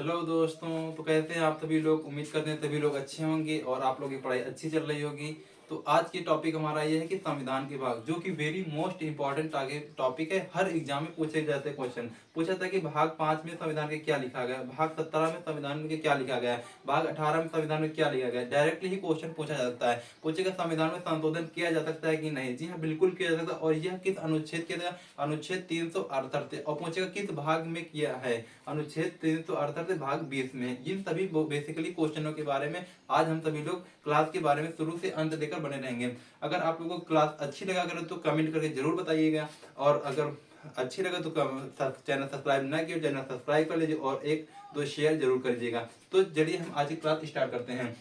Hello दोस्तों, तो कैसे हैं आप सभी लोग। उम्मीद करते हैं सभी लोग अच्छे होंगे और आप लोगों की पढ़ाई अच्छी चल रही होगी। तो आज की टॉपिक हमारा ये है कि संविधान के भाग, जो कि वेरी मोस्ट इंपॉर्टेंट आगे टॉपिक है। हर एग्जाम में पूछे जाते क्वेश्चन पूछा था कि भाग 5 में संविधान के क्या लिखा गया है, भाग 17 में संविधान के क्या लिखा गया है, भाग 18 में संविधान में क्या लिखा गया है। डायरेक्टली ही क्वेश्चन पूछा जा सकता है। पूछेगा संविधान में संशोधन किया जा सकता है कि नहीं। जी हाँ, बिल्कुल किया जा सकता है। और यह किस अनुच्छेद के तहत, अनुच्छेद 368 से। और पूछेगा किस भाग में किया है, अनुच्छेद 368 से भाग 20 में। इन सभी बेसिकली क्वेश्चनों के बारे में आज हम सभी लोग क्लास के बारे में शुरू से अंत लेकर बने रहेंगे। अगर आप लोगों को क्लास अच्छी लगा करें तो कमेंट करके जरूर बताइएगा, और अगर अच्छी लगे तो चैनल सब्सक्राइब ना किया, चैनल सब्सक्राइब कर लीजिए और एक दो शेयर जरूर कर दीजिएगा। तो चलिए हम आज की क्लास स्टार्ट करते हैं।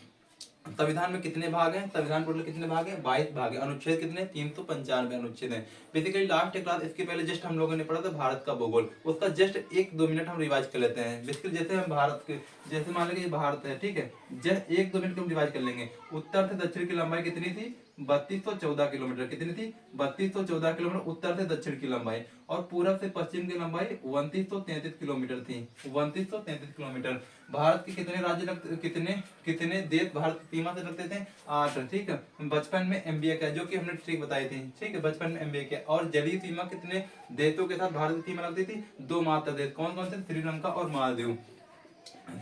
संविधान में कितने भाग हैं, संविधान टोटल कितने भाग हैं, 22 भाग है। अनुच्छेद कितने, 395 अनुच्छेद हैं। बेसिकली लास्ट क्लास, इसके पहले जस्ट हम लोगों ने पढ़ा था भारत का भूगोल, उसका जस्ट 1-2 मिनट हम रिवाइज कर लेते हैं। बेसिकली जैसे हम भारत के, जैसे मान लीजिए भारत है, ठीक है, जस्ट 1-2 मिनट हम रिवाइज कर लेंगे। उत्तर से दक्षिण की लंबाई कितनी थी, 3214 किलोमीटर। कितनी थी, 3214 किलोमीटर उत्तर से दक्षिण की लंबाई। और पूरब से पश्चिम की लंबाई 2933 किलोमीटर थी, 2933 किलोमीटर। भारत के कितने राज्य लगते, कितने कितने देश भारत की सीमा से लगते थे, 8, ठीक है। बचपन में एमबीए का, जो कि हमने ट्रिक बताई थी, ठीक है, बचपन में एमबीए किया। और जलीय सीमा कितने देशों के साथ भारत की सीमा लगती थी, 2 मात्र देश। कौन कौन से, श्रीलंका और मालदीव।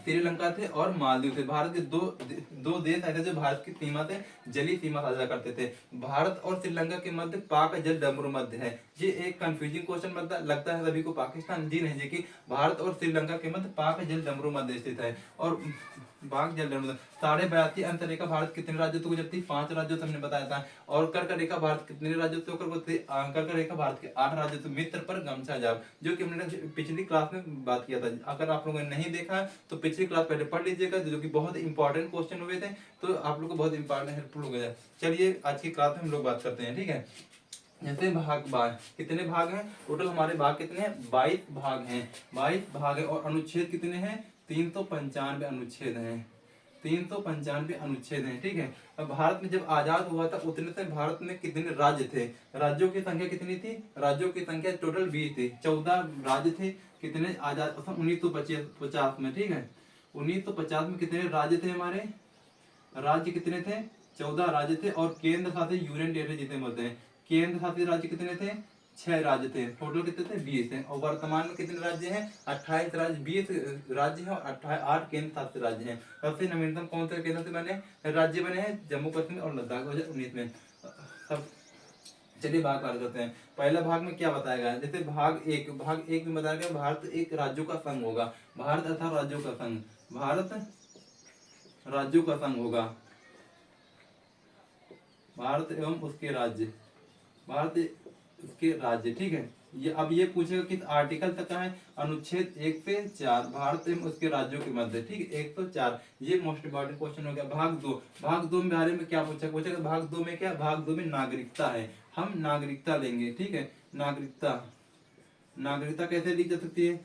श्रीलंका थे और मालदीव थे। भारत के दो देश ऐसे जो भारत की सीमा से जलीय सीमा साझा करते थे। भारत और श्रीलंका के मध्य पाक जल डमरू मध्य है। ये एक कंफ्यूजिंग क्वेश्चन लगता है सभी को। पाकिस्तान, जी नहीं, जी कि भारत और श्रीलंका के मध्य पाक जल डमरू मध्य स्थित है। और पाक जल डमरू 82.5 अंतर रेखा भारत कितने राज्यों से गुजरती, 5 राज्यों से हमने बताया था। और कर्क रेखा भारत कितने राज्यों से होकर गुजरती, कर्क रेखा भारत के 8 राज्यों से। मित्र पर गमछा जाप, जो कि हमने पिछली क्लास में बात किया था। अगर आप लोगों ने नहीं देखा तो पिछली क्लास पहले पढ़ लीजिएगा, जो कि बहुत इंपॉर्टेंट क्वेश्चन हुए थे, तो आप लोग को बहुत इंपॉर्टेंट हेल्पफुल हो गया। चलिए आज की क्लास में हम लोग बात करते हैं, ठीक है। जैसे भाग कितने भाग हैं, टोटल हमारे भाग कितने हैं, 22 भाग हैं, 22 भाग है। और अनुच्छेद कितने हैं, 395 अनुच्छेद हैं, 395 अनुच्छेद हैं, ठीक है। अब भारत में जब आजाद हुआ था उतने से भारत में कितने राज्य थे, राज्यों की संख्या कितनी थी, राज्यों की संख्या टोटल 20 थी, 14 राज्य थे। कितने आजाद, 1950 में, ठीक है, 1950 में कितने राज्य थे हमारे, राज्य कितने थे, 14 राज्य थे। और केंद्र शासित यूनियन टेरिटरी जितने बोलते हैं, केंद्र शासित राज्य कितने थे, 6 राज्य थे। टोटल कितने थे, 20 हैं। और वर्तमान में कितने राज्य हैं, 28 राज्य, 20 राज्य हैं और 8 केंद्र शासित राज्य हैं। सबसे नवीनतम कौन से केंद्र से बने राज्य बने हैं, जम्मू कश्मीर और लद्दाख 2019 में। सब चलिए भाग बात करते हैं। पहला भाग में क्या बताया गया है, जैसे भाग 1 में बताया गया भारत एक राज्यों का संघ होगा। भारत अर्थात राज्यों का संघ, भारत राज्यों का संघ होगा, भारत एवं उसके राज्य, भारत उसके राज्य, ठीक है। ये पूछेगा किस आर्टिकल तक का है, अनुच्छेद 1 से 4, भारत एवं उसके राज्यों के मध्य, ठीक है, 1 से 4। ये मोस्ट इंपॉर्टेंट क्वेश्चन हो गया। भाग 2 में बारे में क्या पूछेगा, भाग 2 में क्या, भाग 2 में नागरिकता है। हम नागरिकता लेंगे, ठीक है। नागरिकता, नागरिकता कैसे ली जा सकती है,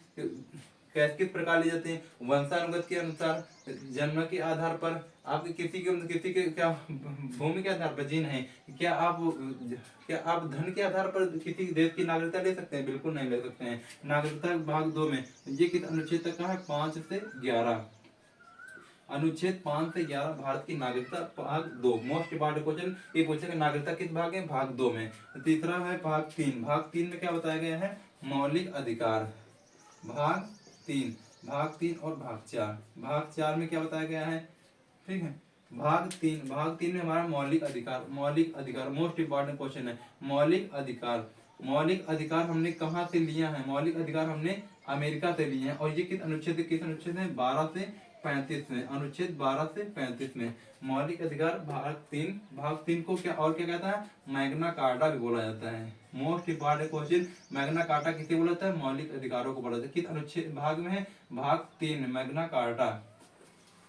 कैसे किस प्रकार ली जाती है, वंशानुगत के अनुसार, जन्म के आधार पर, आपके किसी के क्या भूमि के आधार पर, जी नहीं। क्या आप धन के आधार पर किसी देश की नागरिकता ले सकते हैं, बिल्कुल नहीं ले सकते हैं। नागरिकता भाग 2 में ये किस अनुच्छेद तक का है, 5 से 11, अनुच्छेद 5 से 11 भारत की नागरिकता भाग 2। मोस्ट इंपॉर्टेंट क्वेश्चन ये पूछेगा, नागरिकता किस भाग है, भाग 2 में। तीसरा है भाग 3, भाग 3 में क्या बताया गया है, मौलिक अधिकार, भाग 3, भाग 3 और भाग 4। भाग 4 में क्या बताया गया है, ठीक है। भाग 3 में हमारा मौलिक अधिकार, मौलिक अधिकार मोस्ट इंपॉर्टेंट क्वेश्चन है। मौलिक अधिकार, मौलिक अधिकार हमने कहाँ से लिया है, मौलिक अधिकार हमने अमेरिका से लिए हैं। और ये किस अनुच्छेद है, 12 से 35 में, अनुच्छेद 12 से 35 में। मौलिक अधिकार भाग 3 को क्या और क्या कहता है, मैग्ना कार्टा भी बोला जाता है। Most important question, Magna carta किसे बोला जाता है, मौलिक अधिकारों को बोला जाता है। किस अनुच्छेद भाग में है, भाग 3 में मैग्ना कार्टा।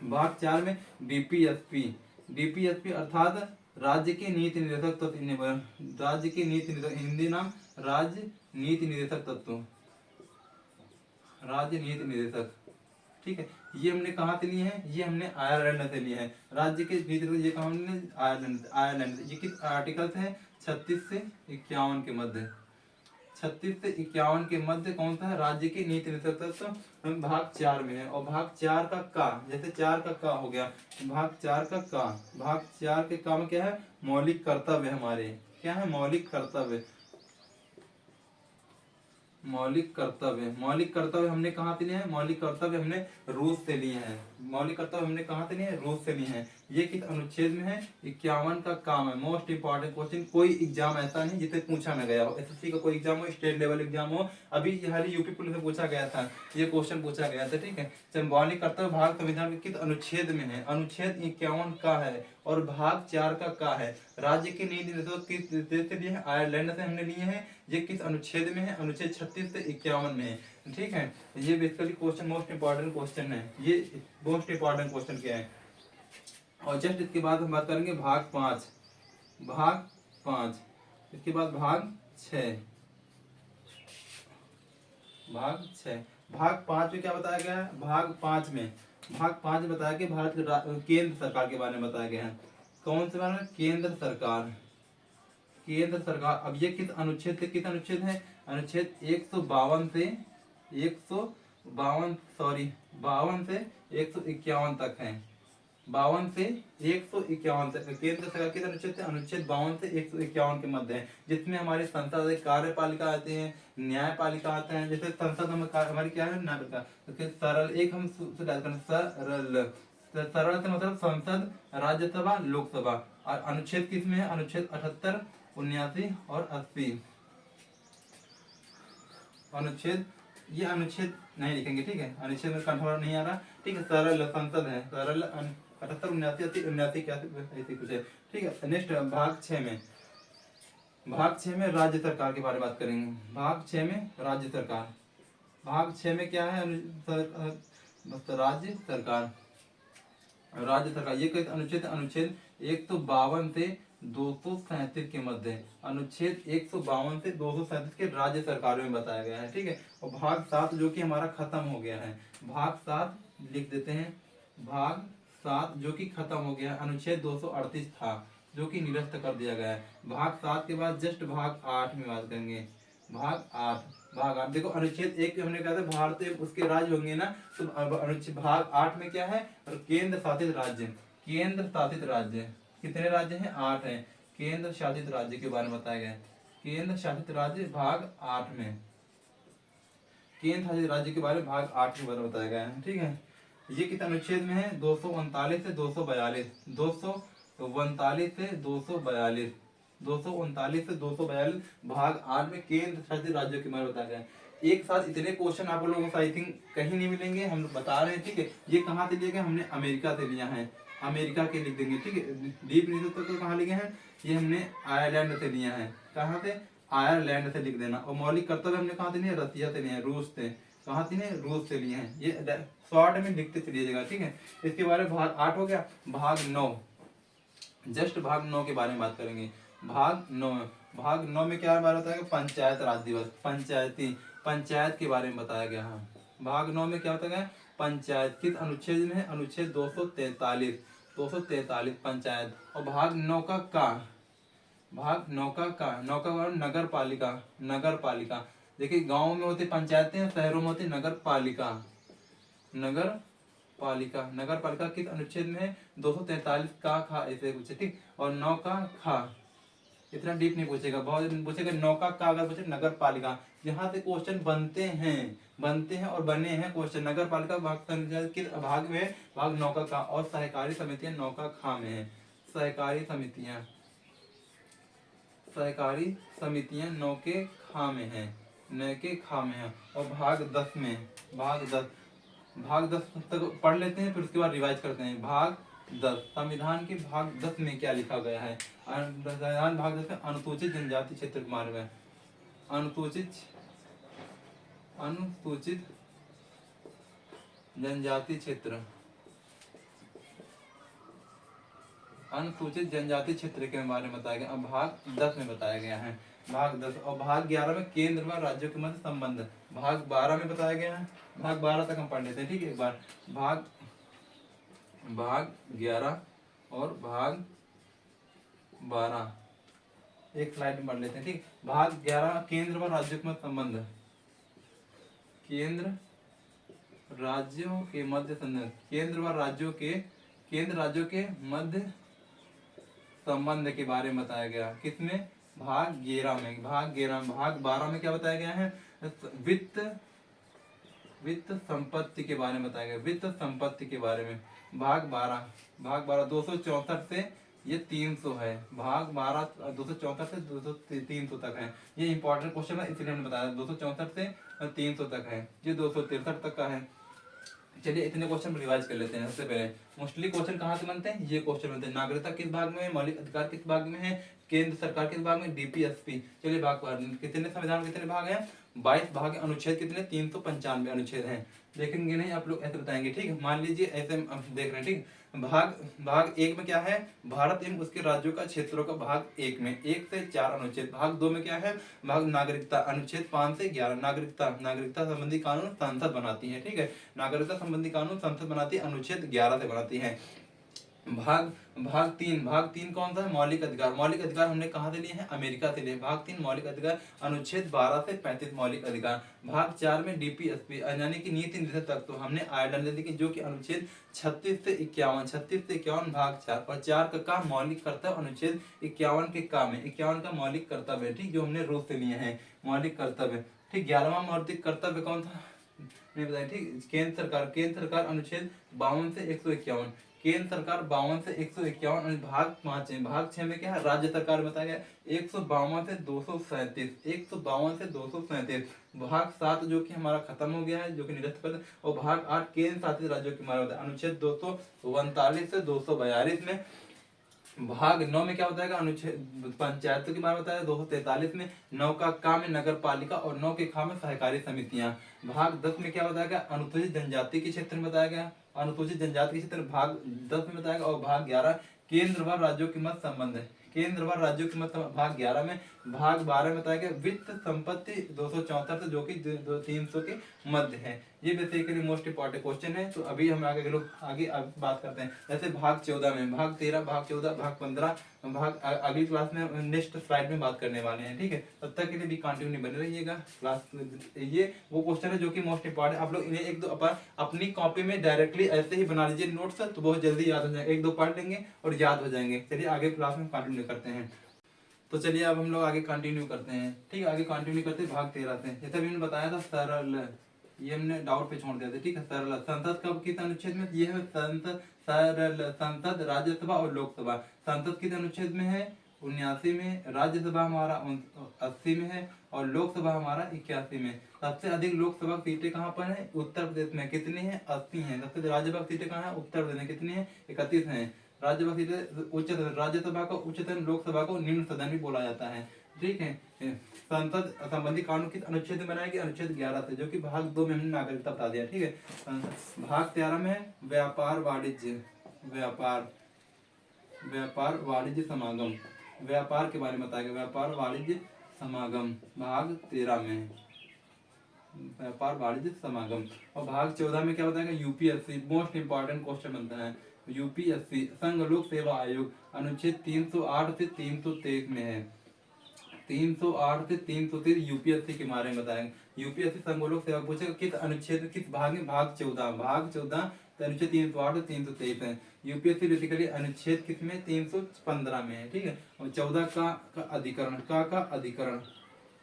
भाग 4 में डीपीएसपी, डीपीएसपी अर्थात राज्य के नीति निर्देशक तत्व, राज्य के नीति निर्देशक, हिंदी नाम राज्य नीति निर्देशक तत्व, राज्य नीति निर्देशक, ठीक है। ये हमने कहाँ से लिए हैं, ये हमने आयरलैंड से लिए हैं। राज्य के नीति निर्देशक ये कहाँ हमने, आयरलैंड, आयरलैंड। ये किस आर्टिकल से है, 36 से 51 के मध्य, 36 से 51 के मध्य कौन सा है? राज्य की नीति नेतृत्व भाग 4 में है। और भाग 4 का जैसे 4 का हो गया, भाग 4 का भाग 4 के का में क्या है? मौलिक कर्तव्य हमारे, क्या है? मौलिक कर्तव्य। मौलिक कर्तव्य, मौलिक कर्तव्य हमने कहाँ से लिए हैं? मौलिक कर्तव्य हमने रूस से लिए हैं। मौलिक कर्तव्य हमने कहाँ से लिए हैं? रूस से लिए हैं। ये किस अनुच्छेद में है? 51 का काम है। मोस्ट इंपॉर्टेंट क्वेश्चन, कोई एग्जाम ऐसा नहीं जिससे पूछा ना गया हो। एसएससी का कोई एग्जाम हो, स्टेट लेवल एग्जाम हो, अभी हाल ही यूपी पुलिस में पूछा गया था, ये क्वेश्चन पूछा गया था, ठीक है। चल, मौलिक कर्तव्य भाग संविधान के किस अनुच्छेद में है? अनुच्छेद 51 का है। और भाग 4 का है? राज्य की नीति नेतृत्व किस देश से लिए हैं? आयरलैंड से हमने लिए हैं। ये किस अनुच्छेद में है? अनुच्छेद 36 से 51 में है, ठीक है। ये basically question most important question है। ये मोस्ट इंपॉर्टेंट क्वेश्चन क्या है? और जस्ट इसके बाद हम बात करेंगे भाग 5, भाग 5, इसके बाद भाग 6, भाग 6। भाग 5 में क्या बताया गया है? भाग 5 में बताया कि भारत के केंद्र सरकार के बारे में बताया गया है। कौन से बारे में? केंद्र सरकार, केंद्र सरकार। अब ये किस अनुच्छेद से किस अनुच्छेद है? अनुच्छेद 152 से 152, सॉरी 52 से 151 तक है। 52 से 151 तक केंद्र सरकार किस अनुच्छेद से? अनुच्छेद 52 से 151 के मध्य है, जिसमें हमारी संसद कार्यपालिका आते हैं, न्यायपालिका आते हैं। जैसे संसद हमारी क्या है? न्यायपालिका। तो सरल एक हम सरल, सरल से मतलब संसद, राज्यसभा, लोकसभा। और अनुच्छेद किस में है? अनुच्छेद 78, 79 और 80। अनुच्छेद, ये अनुच्छेद नहीं लिखेंगे, ठीक है, अनुच्छेद में कंट्रोल नहीं आ रहा, ठीक है। सरल संसद है, सरल 78, 79, 80, 79, 81 ऐसे कुछ है, ठीक है। नेक्स्ट भाग 6 में, भाग 6 में राज्य सरकार के बारे में बात करेंगे। भाग 6 में राज्य सरकार, भाग 6 में क्या है? राज्य सरकार, राज्य सरकार। ये किस अनुच्छेद? अनुच्छेद 152 से 237 के मध्य है। अनुच्छेद 152 से 237 के राज्य सरकारों में बताया गया है, ठीक है। और भाग 7 जो कि हमारा खत्म हो गया है, भाग 7 लिख देते हैं। भाग 7 जो कि खत्म हो गया है, अनुच्छेद 238 था जो कि निरस्त कर दिया गया है। भाग 7 के बाद जस्ट भाग 8 में बात करेंगे। भाग 8, भाग 8 देखो, अनुच्छेद 1 हमने कहा था भारत एवं उसके राज्य होंगे ना, तो अनुच्छेद भाग 8 में क्या है? केंद्र शासित राज्य, केंद्र शासित राज्य। कितने राज्य हैं? 8 हैं। केंद्र शासित राज्य के बारे में बताया गया है। केंद्र शासित राज्य भाग 8 में, केंद्र शासित राज्य के बारे में भाग 8 के बारे में बताया गया है, ठीक है। ये किस अनुच्छेद में है? 239 से 242, 239 से 242, 239 से 242 भाग 8 में केंद्र शासित राज्यों के बारे में बताया गया है। एक साथ इतने क्वेश्चन आप लोगों को आई थिंक कहीं नहीं मिलेंगे, हम बता रहे हैं, ठीक है। ये कहाँ से लिए गए? हमने अमेरिका से लिया है, अमेरिका के लिख देंगे, ठीक है। डीप नेतृत्व को कहाँ लिए हैं? ये हमने आयरलैंड से लिया है। कहाँ से? आयरलैंड से लिख देना। और मौलिक कर्तव्य हमने कहाँ से लिए? रसिया से लिए हैं, रूस से। कहाँ से लिए? रूस से लिए हैं। ये शॉर्ट में लिखते चलिएगा, ठीक है। इसके बारे में भाग 8 हो गया। भाग 9, जस्ट भाग 9 के बारे में बात करेंगे। भाग 9, भाग 9 में क्या बारे बताया गया? पंचायत राज दिवस, पंचायती, पंचायत के बारे में बताया गया है। भाग 9 में क्या बताया गया? पंचायत। किस अनुच्छेद में है? अनुच्छेद 243, 243 पंचायत। और भाग 9 का भाग 9 का नगर पालिका, नगर पालिका। देखिए, गाँव में होती पंचायतें, शहरों में होती नगर पालिका, नगर पालिका। नगर पालिका किस अनुच्छेद में है? 243 का खा, ऐसे कुछ, ठीक। और 9 का खा, इतना डीप नहीं पूछेगा, बहुत पूछेगा। 9 का अगर पूछे नगर पालिका, यहाँ से क्वेश्चन बनते हैं और बने हैं क्वेश्चन। नगर पालिका भाग किस भाग में है? भाग 9 का। और सहकारी समितियां 9 का खा में है। सहकारी समितियां, सहकारी समितियां 9 के खा में है, 9 के खा में है। और भाग 10 में, भाग 10, भाग 10 तक पढ़ लेते हैं, फिर उसके बाद रिवाइज करते हैं। भाग 10, संविधान के भाग 10 में क्या लिखा गया है? संविधान भाग 10 में अनुसूचित जनजाति क्षेत्र के बारे में, अनुसूचित, अनुसूचित जनजाति क्षेत्र, अनुसूचित जनजाति क्षेत्र के बारे में बताया गया। अब भाग 10 में बताया गया है, भाग 10। और भाग 11 में केंद्र व राज्यों के मध्य संबंध, भाग 12 में बताया गया है। भाग 12 तक हम पढ़ लेते हैं, ठीक है। एक बार भाग 11 और भाग 12, एक स्लाइड में पढ़ लेते हैं, ठीक। भाग 11 केंद्र व राज्यों के मध्य संबंध, केंद्र राज्यों के मध्य संबंध, केंद्र राज्यों के मध्य संबंध के बारे में बताया गया। किसमें? भाग 11 में। भाग 12 में क्या बताया गया है? वित्त संपत्ति के बारे में बताया गया, वित्त संपत्ति के बारे में। भाग 12 264 से ये 300 है। भाग 12 264 से 300 तक है। ये इंपॉर्टेंट क्वेश्चन है, इसलिए हमने बताया 264 से 300 तक है। ये 263 तक का है। चलिए इतने क्वेश्चन रिवाइज कर लेते हैं। सबसे पहले मोस्टली क्वेश्चन कहाँ से बनते हैं? ये क्वेश्चन बनते हैं। नागरिकता किस भाग में है? मौलिक अधिकार किस भाग में है? केंद्र सरकार किस भाग में? डीपीएसपी। चलिए भाग कितने संविधान में कितने भाग हैं? 22 भाग है। अनुच्छेद कितने? 395 अनुच्छेद हैं। देखेंगे नहीं आप लोग, ऐसे बताएंगे, ठीक। मान लीजिए ऐसे हम देख रहे हैं, ठीक। भाग 1 में क्या है? भारत एवं उसके राज्यों का क्षेत्रों का भाग 1 में 1 से 4 अनुच्छेद। भाग 2 में क्या है? भाग नागरिकता, अनुच्छेद 5 से 11। नागरिकता संबंधी कानून संसद बनाती है, ठीक है। नागरिकता संबंधी कानून संसद बनाती है, अनुच्छेद 11 से बनाती है। भाग 3 कौन सा है? मौलिक अधिकार हमने कहाँ से लिए हैं? अमेरिका से लिए। भाग 3 मौलिक अधिकार, अनुच्छेद 12 से 35 मौलिक अधिकार। भाग 4 में डीपीएसपी यानी कि नीति निर्देशक तत्व, तो हमने आयरलैंड से, जो कि अनुच्छेद 36 से 51 भाग 4 और 4 का काम मौलिक कर्तव्य, अनुच्छेद 51 के काम है, 51 का मौलिक कर्तव्य है, ठीक, जो हमने रूस से लिए हैं मौलिक कर्तव्य, ठीक। 11वां मौलिक कर्तव्य कौन था? नहीं बताया, ठीक। केंद्र सरकार अनुच्छेद 52 से 151, केंद्र सरकार 52 से 151। भाग 5 है। भाग 6 में क्या है? राज्य सरकार बताया गया 152 से 237, 152 से 237। भाग 7 जो कि हमारा खत्म हो गया है, जो कि निरस्त कर, और भाग 8 केंद्र शासित राज्यों की मान्यता, अनुच्छेद 239 से 242 में। भाग 9 में क्या बताएगा? अनुच्छेद पंचायतों के बारे में बताया 243 में। 9 का काम है नगर पालिका और 9 के काम है सहकारी समितियां। भाग 10 में क्या बताया गया? अनुसूचित जनजाति के क्षेत्र में बताया गया, अनुसूचित जनजाति के क्षेत्र भाग 10 में बताया गया। और भाग 11 केंद्र व राज्यों के मध्य संबंध है, केंद्र व राज्यों के मध्य भाग 11 में। भाग 12 में बताया गया वित्त संपत्ति 274 से जो कि 300 के मध्य है। ये बेसिकली मोस्ट इंपॉर्टेंट क्वेश्चन है। तो अभी हम आगे बात करते हैं। जैसे भाग 14 में, भाग 13, भाग 14, भाग 15 भाग अगली क्लास में नेक्स्ट स्लाइड में बात करने वाले हैं, ठीक है। तब तक के लिए भी कंटिन्यू बने रहिएगा क्लास। ये वो क्वेश्चन है जो कि मोस्ट इंपॉर्टेंट, आप लोग इन्हें एक दो अपनी कॉपी में डायरेक्टली ऐसे ही बना लीजिए नोट्स, तो बहुत जल्दी याद हो जाएंगे, एक दो पढ़ लेंगे और याद हो जाएंगे। चलिए आगे क्लास में कंटिन्यू करते हैं। तो चलिए अब हम लोग आगे कंटिन्यू करते हैं, ठीक है। आगे कंटिन्यू करते हैं भाग 13 से। जैसे अभी मैंने बताया था सरल, ये हमने डाउट पे छोड़ दिया था, ठीक है। सरल संसद कब किस अनुच्छेद में? ये है संसद, सरल संसद, राज्यसभा और लोकसभा। संसद किस अनुच्छेद में है? 79 में। राज्यसभा हमारा 80 में है और लोकसभा हमारा 81 में। सबसे अधिक लोकसभा सीटें कहाँ पर है? उत्तर प्रदेश में। कितनी है? 80 है। सबसे राज्यसभा सीटें कहाँ है? उत्तर प्रदेश में। कितनी है? 31 है। राज्यसभा सीटें उच्च सदन, राज्यसभा को उच्च सदन, लोकसभा को निम्न सदन भी बोला जाता है, ठीक है। संसद संबंधी कानून किस अनुच्छेद में बनाया गया? अनुच्छेद 11 से, जो कि भाग 2 में हमने नागरिकता बता दिया, ठीक है। भाग 13 में व्यापार वाणिज्य, व्यापार वाणिज्य समागम, व्यापार के बारे में बताया गया, व्यापार वाणिज्य समागम भाग 13 में, व्यापार वाणिज्य समागम। और भाग 14 में क्या बताया गया? यूपीएससी, मोस्ट इंपॉर्टेंट क्वेश्चन बनता है। यूपीएससी संघ लोक सेवा आयोग, अनुच्छेद 308 से 323 में है। 308 से 323 यूपीएससी के बारे में बताएंगे। यूपीएससी संघ लोक सेवा पूछेगा किस अनुच्छेद, किस भाग में? भाग 14, अनुच्छेद 308 से 323 है। यूपीएससी बेसिकली अनुच्छेद किस में? 315 में है, ठीक है। और 14 का अधिकरण, का अधिकरण,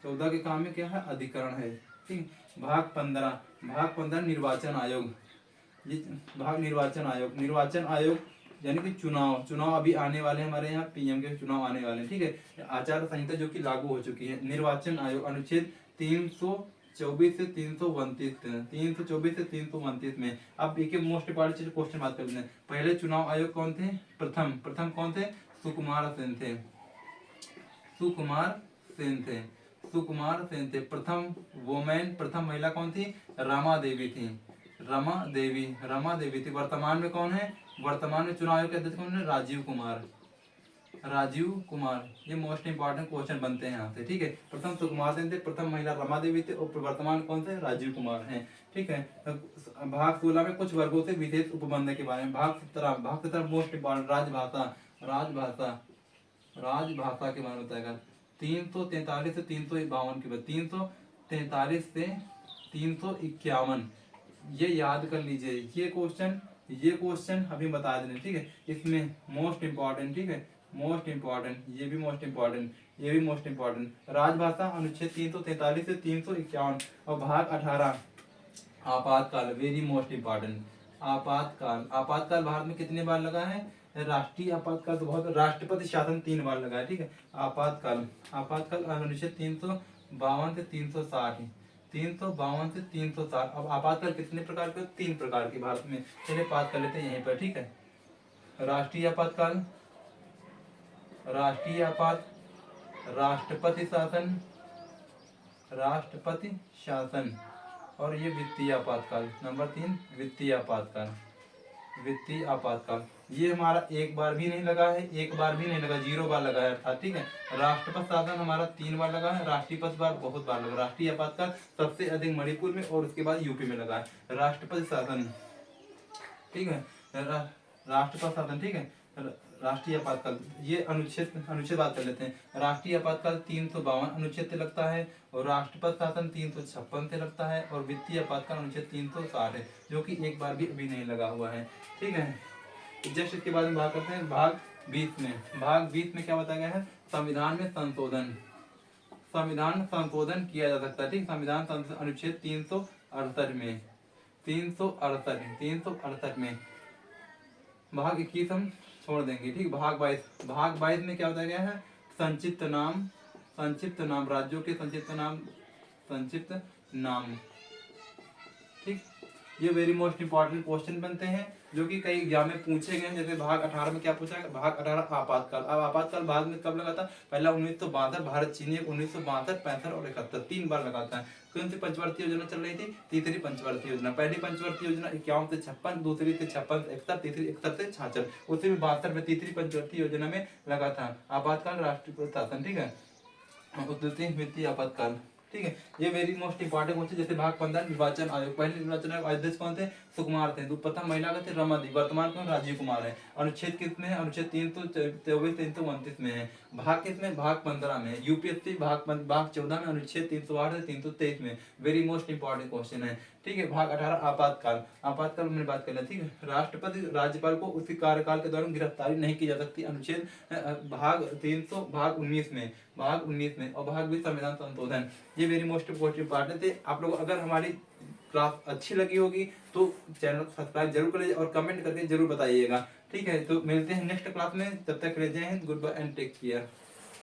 14 के काम में क्या है? अधिकरण है, ठीक। भाग 15 निर्वाचन आयोग, ये भाग निर्वाचन आयोग यानी कि चुनाव अभी आने वाले हैं, हमारे यहाँ पीएम के चुनाव आने वाले हैं, ठीक है। आचार संहिता जो कि लागू हो चुकी है। निर्वाचन आयोग अनुच्छेद 324 से 329, 324 से 329 में। अब एक मोस्ट इंपॉर्टेंट क्वेश्चन बात करते हैं। पहले चुनाव आयोग कौन थे? प्रथम कौन थे? सुकुमार सेन थे, सुकुमार सेन थे। प्रथम महिला कौन थी? रमा देवी थी, रमा देवी थी। वर्तमान में कौन है? वर्तमान में चुनाव आयोग के अध्यक्ष कौन है? राजीव कुमार। ये मोस्ट इंपॉर्टेंट क्वेश्चन बनते हैं यहाँ से, ठीक है। प्रथम सुकुमार सेन थे, प्रथम महिला रमा देवी थे और वर्तमान कौन से? राजीव कुमार हैं, ठीक है। भाग 16 में कुछ वर्गों से विशेष उपबंध के बारे में। भाग 17 मोस्ट इंपॉर्टेंट राजभाषा के बारे में बताएगा। 343 से 352 के बाद 343 से 351, ये याद कर लीजिए। ये क्वेश्चन अभी बता देने, ठीक है। इसमें मोस्ट इंपॉर्टेंट, ठीक है, मोस्ट इंपॉर्टेंट, ये भी मोस्ट इंपॉर्टेंट, ये भी मोस्ट इंपॉर्टेंट। राजभाषा अनुच्छेद 343 से 351 और भाग 18 आपातकाल, वेरी मोस्ट इंपॉर्टेंट। आपातकाल भारत में कितने बार लगा है? राष्ट्रीय आपातकाल तो बहुत, राष्ट्रपति शासन 3 बार लगा है, ठीक है। आपातकाल अनुच्छेद 352 से 360, 352 से 360। अब आपातकाल कितने प्रकार के? 3 प्रकार के भारत में। चलिए बात कर लेते हैं यहीं पर, ठीक है। राष्ट्रीय आपातकाल, राष्ट्रपति शासन और ये वित्तीय आपातकाल। नंबर 3 वित्तीय आपातकाल। ये हमारा एक बार भी नहीं लगा है, 0 बार लगा है था, ठीक है। राष्ट्रपति शासन हमारा 3 बार लगा है, राष्ट्रीयपति बार बहुत बार लगा। राष्ट्रीय आपातकाल सबसे अधिक मणिपुर में और उसके बाद यूपी में लगा है। राष्ट्रपति शासन, ठीक है, राष्ट्रपति शासन, ठीक है। राष्ट्रीय आपातकाल, ये अनुच्छेद बात कर लेते हैं। राष्ट्रीय आपातकाल 352 अनुच्छेद से लगता है और राष्ट्रपति शासन 356 से लगता है और वित्तीय आपातकाल अनुच्छेद 360 है, जो कि एक बार भी अभी नहीं लगा हुआ है, ठीक है। जस्ट इसके बाद में बात करते हैं भाग 20 में। भाग 20 में क्या बताया गया है? संविधान में संशोधन किया जा सकता है, ठीक। संविधान अनुच्छेद 368 में, 368 में। भाग 21 हम छोड़ देंगे, ठीक। भाग 22 में क्या बताया गया है? संक्षिप्त नाम, राज्यों के संक्षिप्त नाम, ठीक। ये वेरी मोस्ट इंपॉर्टेंट क्वेश्चन बनते हैं जो कि कई एग्जाम में पूछे गए हैं। जैसे भाग 18 में क्या पूछा है? भाग 18 आपातकाल। अब आपातकाल बाद में कब लगा था? पहला 1962 भारत चीनी, 1962, 65 और 71 3 बार लगा था। कौन सी पंचवर्षीय योजना चल रही थी? तीसरी पंचवर्षीय योजना। पहली पंचवर्षीय योजना 51 से 56, दूसरी से 56 से 61, तीसरी 61 से 66, उसी में 72 में तीसरी पंचवर्षीय योजना में लगा था आपातकाल राष्ट्रीय शासन, ठीक है। वित्तीय आपातकाल, ठीक है। ये वेरी मोस्ट इंपॉर्टेंट क्वेश्चन। जैसे भाग 15 निर्वाचन आयोग। पहले निर्वाचन आयोग अध्यक्ष कौन थे? सुकुमार थे। प्रथम महिला का थे रमादेवी, वर्तमान कौन? राजीव कुमार है। अनुच्छेद किसमें है? अनुच्छेद 324 329 में है। भाग किसमें? भाग 15 में। यूपीएससी भाग 14 में, अनुच्छेद 308 से 323 में। वेरी मोस्ट इंपॉर्टेंट क्वेश्चन है, ठीक है। भाग 18 आपातकाल में बात कर रहे हैं, ठीक है। राष्ट्रपति राज्यपाल को उसके कार्यकाल के दौरान गिरफ्तारी नहीं की जा सकती, अनुच्छेद भाग 19 में, और भाग 20 संविधान संशोधन। ये वेरी मोस्ट इंपॉर्टेंट पार्ट थे। आप लोग अगर हमारी क्लास अच्छी लगी होगी तो चैनल को सब्सक्राइब जरूर करिए और कमेंट करके जरूर बताइएगा, ठीक है। तो मिलते हैं नेक्स्ट क्लास में, तब तक रह जय हिंद, good bye and take care.